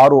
RO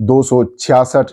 266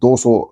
200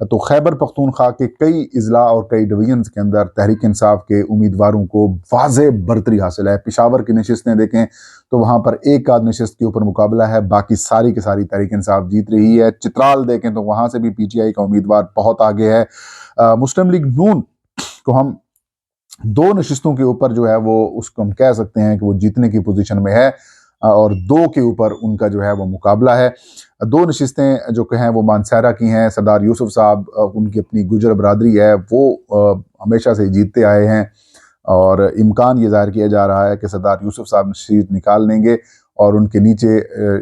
تو خیبر پختونخوا کے کئی اضلاع اور کئی ڈویژنز کے اندر تحریک انصاف کے امیدواروں کو واضح برتری حاصل ہے۔ پشاور کی نشستیں دیکھیں تو وہاں پر ایک آدھ نشست کے اوپر مقابلہ ہے، باقی ساری کی ساری تحریک انصاف جیت رہی ہے۔ چترال دیکھیں تو وہاں سے بھی پی ٹی آئی کا امیدوار بہت آگے ہے۔ مسلم لیگ نون کو ہم 2 نشستوں کے اوپر جو ہے وہ اس کو ہم کہہ سکتے ہیں کہ وہ جیتنے کی پوزیشن میں ہے، اور 2 کے اوپر ان کا جو ہے وہ مقابلہ ہے۔ 2 نشستیں جو کہ ہیں وہ مانسہرہ کی ہیں۔ سردار یوسف صاحب، ان کی اپنی گجر برادری ہے، وہ ہمیشہ سے جیتتے آئے ہیں، اور امکان یہ ظاہر کیا جا رہا ہے کہ سردار یوسف صاحب سیٹ نکال لیں گے، اور ان کے نیچے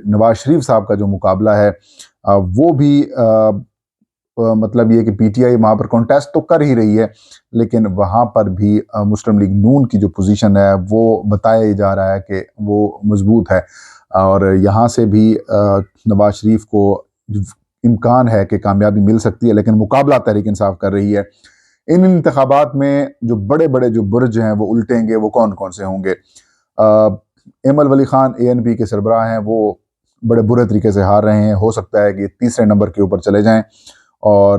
نواز شریف صاحب کا جو مقابلہ ہے وہ بھی مطلب یہ کہ پی ٹی آئی وہاں پر کانٹیسٹ تو کر ہی رہی ہے، لیکن وہاں پر بھی مسلم لیگ نون کی جو پوزیشن ہے وہ بتایا جا رہا ہے کہ وہ مضبوط ہے، اور یہاں سے بھی نواز شریف کو امکان ہے کہ کامیابی مل سکتی ہے، لیکن مقابلہ تحریک انصاف کر رہی ہے۔ ان انتخابات میں جو بڑے بڑے جو برج ہیں وہ الٹیں گے، وہ کون کون سے ہوں گے؟ ایمل ولی خان اے این پی کے سربراہ ہیں، وہ بڑے برے طریقے سے ہار رہے ہیں، ہو سکتا ہے کہ 3رے نمبر کے اوپر چلے جائیں، اور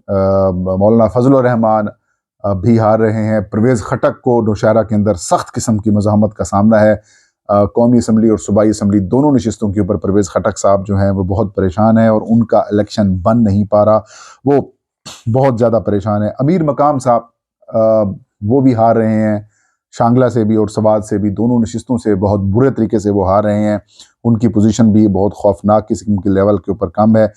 مولانا فضل الرحمان بھی ہار رہے ہیں۔ پرویز خٹک کو نوشہرہ کے اندر سخت قسم کی مزاحمت کا سامنا ہے۔ قومی اسمبلی اور صوبائی اسمبلی دونوں نشستوں کے اوپر پرویز خٹک صاحب جو ہیں وہ بہت پریشان ہیں، اور ان کا الیکشن بن نہیں پا رہا، وہ بہت زیادہ پریشان ہے۔ امیر مقام صاحب وہ بھی ہار رہے ہیں، شانگلہ سے بھی اور سوات سے بھی، دونوں نشستوں سے بہت برے طریقے سے وہ ہار رہے ہیں، ان کی پوزیشن بھی بہت خوفناک قسم کے لیول کے اوپر کم ہے۔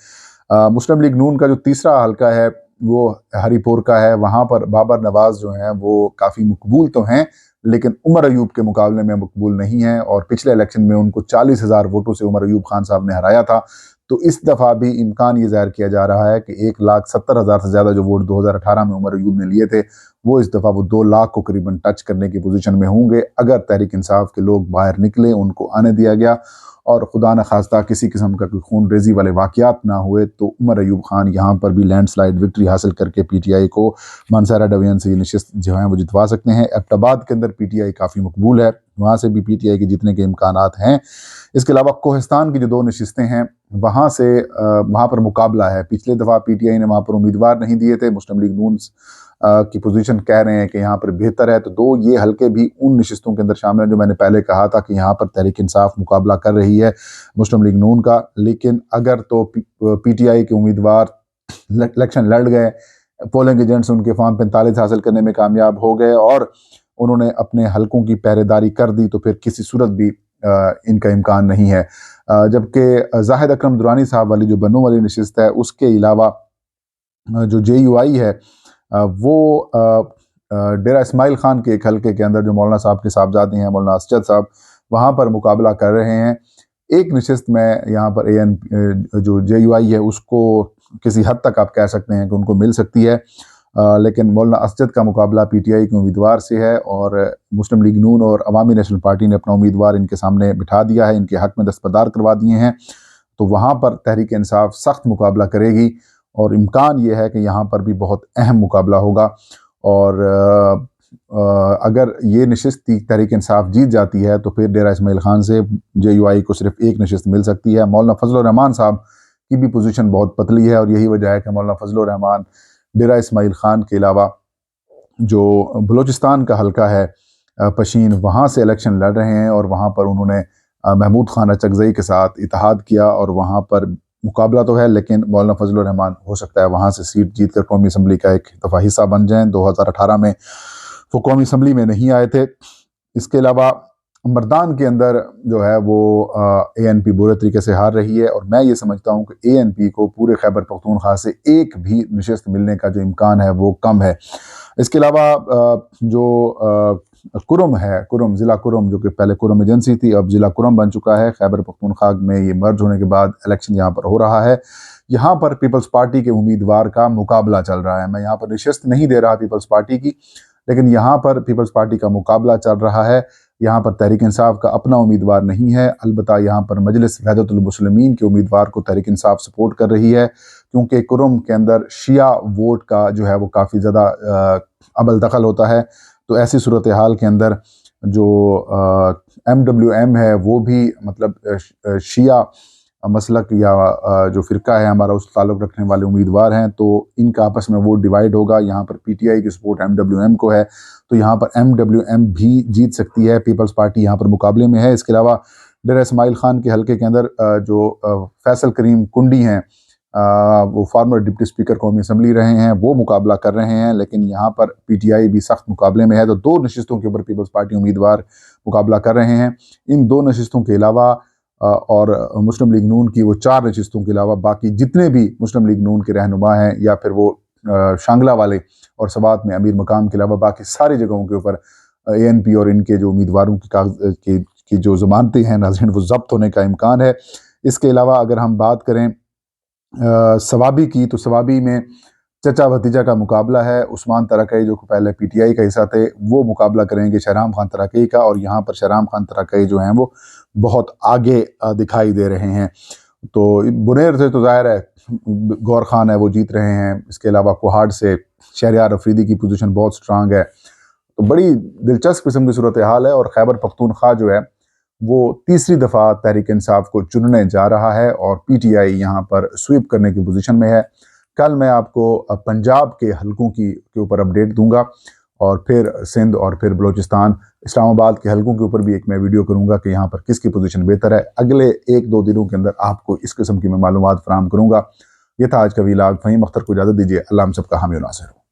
مسلم لیگ نون کا جو 3را حلقہ ہے وہ ہری پور کا ہے، وہاں پر بابر نواز جو ہیں وہ کافی مقبول تو ہیں، لیکن عمر ایوب کے مقابلے میں مقبول نہیں ہیں، اور پچھلے الیکشن میں ان کو 40,000 ووٹوں سے عمر ایوب خان صاحب نے ہرایا تھا۔ تو اس دفعہ بھی امکان یہ ظاہر کیا جا رہا ہے کہ 1,70,000 سے زیادہ جو ووٹ 2018 میں عمر ایوب نے لیے تھے، وہ اس دفعہ وہ 2 لاکھ کو قریباً ٹچ کرنے کی پوزیشن میں ہوں گے، اگر تحریک انصاف کے لوگ باہر نکلے، ان کو آنے دیا گیا، اور خدا نخواستہ کسی قسم کا کوئی خون ریزی والے واقعات نہ ہوئے، تو عمر ایوب خان یہاں پر بھی لینڈ سلائیڈ وکٹری حاصل کر کے پی ٹی آئی کو مانسہرہ ڈویژن سے یہ نشست جو ہیں وہ جتوا سکتے ہیں۔ ایبٹ آباد کے اندر پی ٹی آئی کافی مقبول ہے، وہاں سے بھی پی ٹی آئی کے جیتنے کے امکانات ہیں۔ اس کے علاوہ کوہستان کی جو 2 نشستیں ہیں وہاں پر مقابلہ ہے۔ پچھلے دفعہ پی ٹی آئی نے وہاں پر امیدوار نہیں دیے تھے، مسلم لیگ نون کی پوزیشن کہہ رہے ہیں کہ یہاں پر بہتر ہے، تو یہ حلقے بھی ان نشستوں کے اندر شامل ہیں جو میں نے پہلے کہا تھا کہ یہاں پر تحریک انصاف مقابلہ کر رہی ہے مسلم لیگ نون کا، لیکن اگر تو پی ٹی آئی کے امیدوار الیکشن لڑ گئے، پولنگ ایجنٹس ان کے فارم 45 حاصل کرنے میں کامیاب ہو گئے، اور انہوں نے اپنے حلقوں کی پہرے داری کر دی، تو پھر کسی صورت بھی ان کا امکان نہیں ہے۔ جبکہ زاہد اکرم درانی صاحب والی جو بنوں والی نشست ہے، اس کے علاوہ جو جے یو آئی ہے وہ ڈیرہ اسماعیل خان کے ایک حلقے کے اندر جو مولانا صاحب کے صاحبزادے ہیں، مولانا اسجد صاحب، وہاں پر مقابلہ کر رہے ہیں۔ ایک نشست میں یہاں پر جو جے یو آئی ہے اس کو کسی حد تک آپ کہہ سکتے ہیں کہ ان کو مل سکتی ہے، لیکن مولانا اسجد کا مقابلہ پی ٹی آئی کے امیدوار سے ہے، اور مسلم لیگ نون اور عوامی نیشنل پارٹی نے اپنا امیدوار ان کے سامنے بٹھا دیا ہے، ان کے حق میں دستبردار کروا دیے ہیں، تو وہاں پر تحریک انصاف سخت مقابلہ کرے گی، اور امکان یہ ہے کہ یہاں پر بھی بہت اہم مقابلہ ہوگا، اور اگر یہ نشست تحریک انصاف جیت جاتی ہے تو پھر ڈیرہ اسماعیل خان سے جے یو آئی کو صرف ایک نشست مل سکتی ہے۔ مولانا فضل الرحمان صاحب کی بھی پوزیشن بہت پتلی ہے، اور یہی وجہ ہے کہ مولانا فضل الرحمان ڈیرہ اسماعیل خان کے علاوہ جو بلوچستان کا حلقہ ہے پشین، وہاں سے الیکشن لڑ رہے ہیں، اور وہاں پر انہوں نے محمود خان اچکزئی کے ساتھ اتحاد کیا، اور وہاں پر مقابلہ تو ہے، لیکن مولانا فضل الرحمان ہو سکتا ہے وہاں سے سیٹ جیت کر قومی اسمبلی کا ایک دفعہ حصہ بن جائیں۔ 2018 میں وہ قومی اسمبلی میں نہیں آئے تھے۔ اس کے علاوہ مردان کے اندر جو ہے وہ اے این پی برے طریقے سے ہار رہی ہے، اور میں یہ سمجھتا ہوں کہ اے این پی کو پورے خیبر پختونخوا سے ایک بھی نشست ملنے کا جو امکان ہے وہ کم ہے۔ اس کے علاوہ جو کرم ہے، ضلع کرم، جو کہ پہلے کرم ایجنسی تھی، اب ضلع کرم بن چکا ہے، خیبر پختونخوا میں یہ مرج ہونے کے بعد الیکشن یہاں پر ہو رہا ہے۔ یہاں پر پیپلز پارٹی کے امیدوار کا مقابلہ چل رہا ہے۔ میں یہاں پر نشست نہیں دے رہا پیپلز پارٹی کی، لیکن یہاں پر پیپلز پارٹی کا مقابلہ چل رہا ہے۔ یہاں پر تحریک انصاف کا اپنا امیدوار نہیں ہے، البتہ یہاں پر مجلس وحدت المسلمین کے امیدوار کو تحریک انصاف سپورٹ کر رہی ہے، کیونکہ کرم کے اندر شیعہ ووٹ کا جو ہے وہ کافی زیادہ عمل دخل ہوتا ہے، تو ایسی صورتحال کے اندر جو ایم ڈبلیو ایم ہے وہ بھی مطلب شیعہ مسلک یا جو فرقہ ہے ہمارا اس تعلق رکھنے والے امیدوار ہیں، تو ان کا آپس میں ووٹ ڈیوائیڈ ہوگا۔ یہاں پر پی ٹی آئی کی سپورٹ ایم ڈبلیو ایم کو ہے، تو یہاں پر ایم ڈبلیو ایم بھی جیت سکتی ہے، پیپلز پارٹی یہاں پر مقابلے میں ہے۔ اس کے علاوہ ڈیرہ اسماعیل خان کے حلقے کے اندر جو فیصل کریم کنڈی ہیں، وہ فارمر ڈپٹی اسپیکر قومی اسمبلی رہے ہیں، وہ مقابلہ کر رہے ہیں، لیکن یہاں پر پی ٹی آئی بھی سخت مقابلے میں ہے، تو 2 نشستوں کے اوپر پیپلز پارٹی امیدوار مقابلہ کر رہے ہیں۔ ان 2 نشستوں کے علاوہ اور مسلم لیگ نون کی وہ 4 نشستوں کے علاوہ باقی جتنے بھی مسلم لیگ نون کے رہنما ہیں، یا پھر وہ شانگلہ والے اور سوات میں امیر مقام کے علاوہ باقی ساری جگہوں کے اوپر اے این پی اور ان کے جو امیدواروں کی جو ضمانتیں ہیں ناظرین، وہ ضبط ہونے کا امکان ہے۔ اس کے علاوہ اگر ہم بات کریں سوابی کی، تو سوابی میں چچا بھتیجا کا مقابلہ ہے۔ عثمان ترکئی جو پہلے پی ٹی آئی کا حصہ تھے، وہ مقابلہ کریں گے شہرام خان ترکئی کا، اور یہاں پر شہرام خان ترکئی جو ہیں وہ بہت آگے دکھائی دے رہے ہیں۔ تو بنیر سے تو ظاہر ہے گور خان ہے وہ جیت رہے ہیں۔ اس کے علاوہ کوہاٹ سے شہریار افریدی کی پوزیشن بہت سٹرانگ ہے، تو بڑی دلچسپ قسم کی صورتحال ہے۔ اور خیبر پختونخوا جو ہے وہ تیسری دفعہ تحریک انصاف کو چننے جا رہا ہے، اور پی ٹی آئی یہاں پر سویپ کرنے کی پوزیشن میں ہے۔ کل میں آپ کو پنجاب کے حلقوں کے اوپر اپڈیٹ دوں گا، اور پھر سندھ اور پھر بلوچستان اسلام آباد کے حلقوں کے اوپر بھی ایک میں ویڈیو کروں گا کہ یہاں پر کس کی پوزیشن بہتر ہے۔ اگلے 1-2 دنوں کے اندر آپ کو اس قسم کی میں معلومات فراہم کروں گا۔ یہ تھا آج کا ویلاگ۔ فہیم اختر کو اجازت دیجیے۔ اللہ ہم سب کا حامی و ناصر ہو۔